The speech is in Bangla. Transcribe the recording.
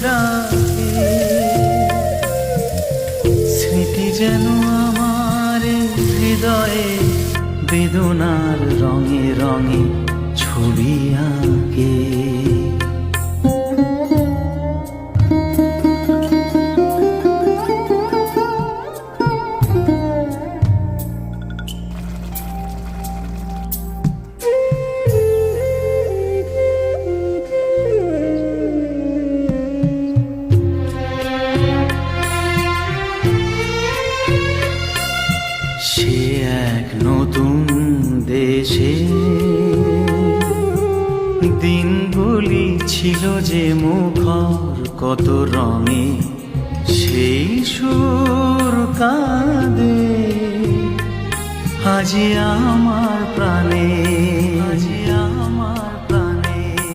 ডাকে। স্মৃতি যেন আমার হৃদয়ে বেদনার রঙে রঙে ছবি আঁকে। সে এক নতুন দেশে দিনগুলি ছিল যে মুখর কত রঙে, সেই সুর কাঁদে আজি আমার প্রাণে।